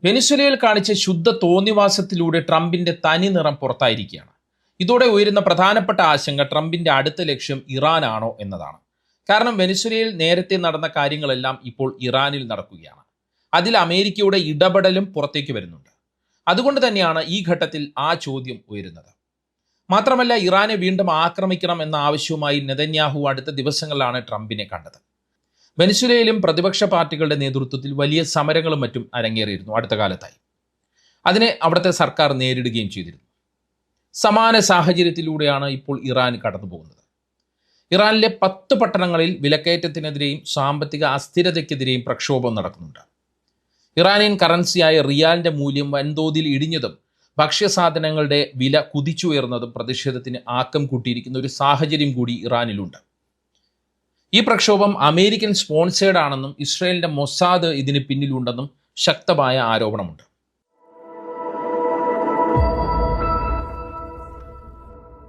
വെനിസ്വേലയിൽ കാണിച്ച ശുദ്ധ തോന്നിവാസത്തിലൂടെ ട്രംപിന്റെ തനി നിറം പുറത്തായിരിക്കുകയാണ്. ഇതോടെ ഉയരുന്ന പ്രധാനപ്പെട്ട ആശങ്ക ട്രംപിന്റെ അടുത്ത ലക്ഷ്യം ഇറാനാണോ എന്നതാണ്. കാരണം വെനിസ്വേലയിൽ നേരത്തെ നടന്ന കാര്യങ്ങളെല്ലാം ഇപ്പോൾ ഇറാനിൽ നടക്കുകയാണ്. അതിൽ അമേരിക്കയുടെ ഇടപെടലും പുറത്തേക്ക് വരുന്നുണ്ട്. അതുകൊണ്ട് തന്നെയാണ് ഈ ഘട്ടത്തിൽ ആ ചോദ്യം ഉയരുന്നത്. മാത്രമല്ല, ഇറാനെ വീണ്ടും ആക്രമിക്കണം എന്ന ആവശ്യവുമായി നെതന്യാഹു അടുത്ത ദിവസങ്ങളിലാണ് ട്രംപിനെ കണ്ടത്. വെനിസ്വേലയിലും പ്രതിപക്ഷ പാർട്ടികളുടെ നേതൃത്വത്തിൽ വലിയ സമരങ്ങളും മറ്റും അരങ്ങേറിയിരുന്നു അടുത്ത കാലത്തായി. അതിനെ അവിടുത്തെ സർക്കാർ നേരിടുകയും ചെയ്തിരുന്നു. സമാന സാഹചര്യത്തിലൂടെയാണ് ഇപ്പോൾ ഇറാൻ കടന്നു പോകുന്നത്. ഇറാനിലെ 10 പട്ടണങ്ങളിൽ വിലക്കയറ്റത്തിനെതിരെയും സാമ്പത്തിക അസ്ഥിരതയ്ക്കെതിരെയും പ്രക്ഷോഭം നടക്കുന്നുണ്ട്. ഇറാനിയൻ കറൻസിയായ റിയാലിന്റെ മൂല്യം വൻതോതിൽ ഇടിഞ്ഞതും ഭക്ഷ്യസാധനങ്ങളുടെ വില കുതിച്ചുയർന്നതും പ്രതിഷേധത്തിന് ആക്കം കൂട്ടിയിരിക്കുന്ന ഒരു സാഹചര്യം കൂടി ഇറാനിലുണ്ട്. ഈ പ്രക്ഷോഭം അമേരിക്കൻ സ്പോൺസേഡ് ആണെന്നും ഇസ്രായേലിന്റെ മൊസാദ് ഇതിന് പിന്നിലുണ്ടെന്നും ശക്തമായ ആരോപണമുണ്ട്.